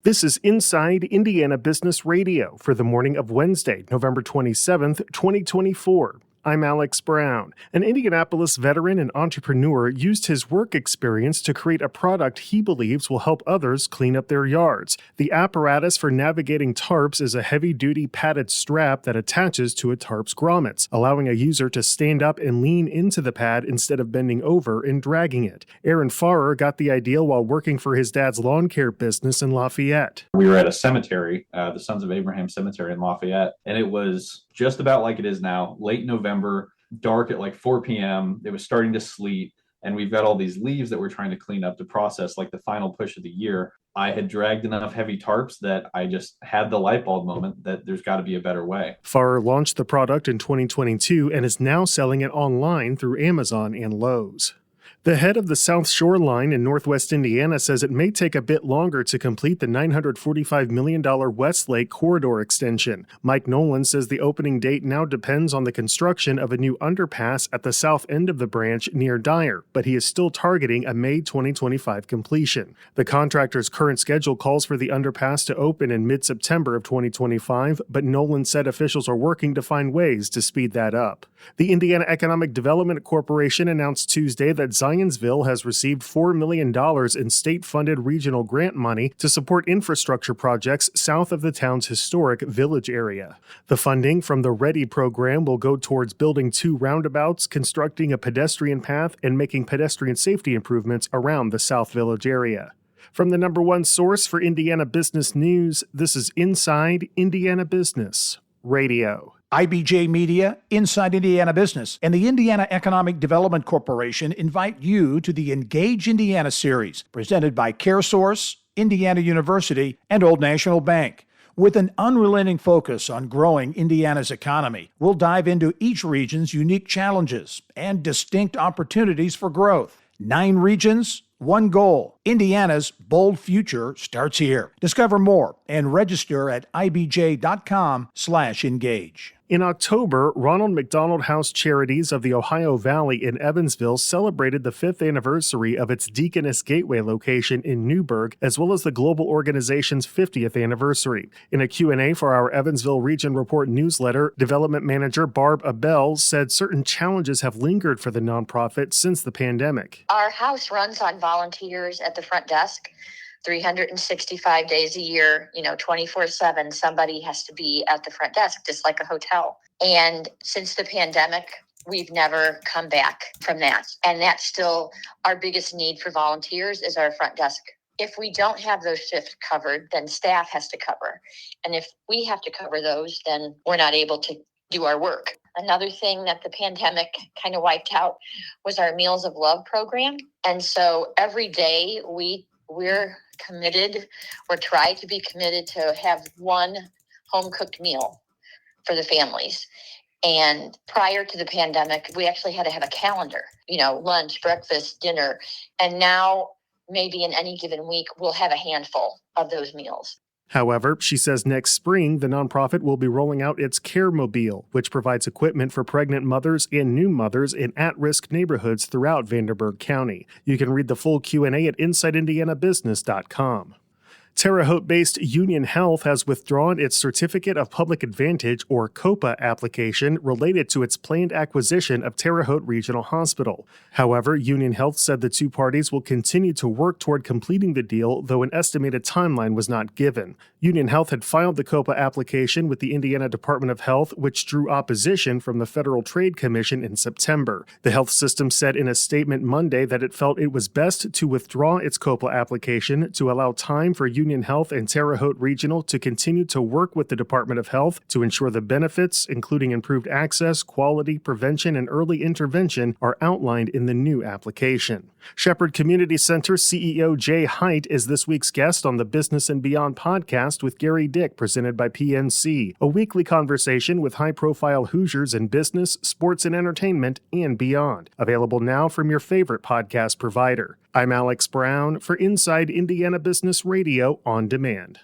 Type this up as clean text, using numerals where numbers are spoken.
This is Inside Indiana Business Radio for the morning of Wednesday, November 27th, 2024. I'm Alex Brown. An Indianapolis veteran and entrepreneur used his work experience to create a product he believes will help others clean up their yards. The apparatus for navigating tarps is a heavy-duty padded strap that attaches to a tarp's grommets, allowing a user to stand up and lean into the pad instead of bending over and dragging it. Aaron Farrer got the idea while working for his dad's lawn care business in Lafayette. We were at a cemetery, the Sons of Abraham Cemetery in Lafayette, and it was just about like it is now, late November, dark at like 4 p.m. It was starting to sleet, and we've got all these leaves that we're trying to clean up to process like the final push of the year. I had dragged enough heavy tarps that I just had the light bulb moment that there's got to be a better way. Farrer launched the product in 2022 and is now selling it online through Amazon and Lowe's. The head of the South Shore Line in Northwest Indiana says it may take a bit longer to complete the $945 million Westlake Corridor extension. Mike Nolan says the opening date now depends on the construction of a new underpass at the south end of the branch near Dyer, but he is still targeting a May 2025 completion. The contractor's current schedule calls for the underpass to open in mid-September of 2025, but Nolan said officials are working to find ways to speed that up. The Indiana Economic Development Corporation announced Tuesday that Zionsville has received $4 million in state-funded regional grant money to support infrastructure projects south of the town's historic village area. The funding from the READY program will go towards building 2 roundabouts, constructing a pedestrian path, and making pedestrian safety improvements around the South Village area. From the number one source for Indiana business news, this is Inside Indiana Business Radio. IBJ Media, Inside Indiana Business, and the Indiana Economic Development Corporation invite you to the Engage Indiana series, presented by CareSource, Indiana University, and Old National Bank. With an unrelenting focus on growing Indiana's economy, we'll dive into each region's unique challenges and distinct opportunities for growth. 9 regions, 1 goal. Indiana's bold future starts here. Discover more and register at ibj.com/engage. In October, Ronald McDonald House Charities of the Ohio Valley in Evansville celebrated the 5th anniversary of its Deaconess Gateway location in Newburgh, as well as the global organization's 50th anniversary. In a Q&A for our Evansville Region Report newsletter, Development Manager Barb Abel said certain challenges have lingered for the nonprofit since the pandemic. Our house runs on volunteers at the front desk. 365 days a year, 24/7, somebody has to be at the front desk, just like a hotel. And since the pandemic, we've never come back from that. And that's still our biggest need for volunteers is our front desk. If we don't have those shifts covered, then staff has to cover. And if we have to cover those, then we're not able to do our work. Another thing that the pandemic kind of wiped out was our Meals of Love program. And so every day we're committed or try to be committed to have one home cooked meal for the families. And prior to the pandemic, we actually had to have a calendar, lunch, breakfast, dinner. And now maybe in any given week, we'll have a handful of those meals. However, she says next spring, the nonprofit will be rolling out its Care Mobile, which provides equipment for pregnant mothers and new mothers in at-risk neighborhoods throughout Vanderburgh County. You can read the full Q&A at InsideIndianaBusiness.com. Terre Haute-based Union Health has withdrawn its Certificate of Public Advantage, or COPA, application related to its planned acquisition of Terre Haute Regional Hospital. However, Union Health said the 2 parties will continue to work toward completing the deal, though an estimated timeline was not given. Union Health had filed the COPA application with the Indiana Department of Health, which drew opposition from the Federal Trade Commission in September. The health system said in a statement Monday that it felt it was best to withdraw its COPA application to allow time for Union Health and Terre Haute Regional to continue to work with the Department of Health to ensure the benefits, including improved access, quality, prevention, and early intervention, are outlined in the new application. Shepherd Community Center CEO Jay Height is this week's guest on the Business and Beyond podcast with Gary Dick, presented by PNC, a weekly conversation with high-profile Hoosiers in business, sports, and entertainment, and beyond. Available now from your favorite podcast provider. I'm Alex Brown for Inside Indiana Business Radio on Demand.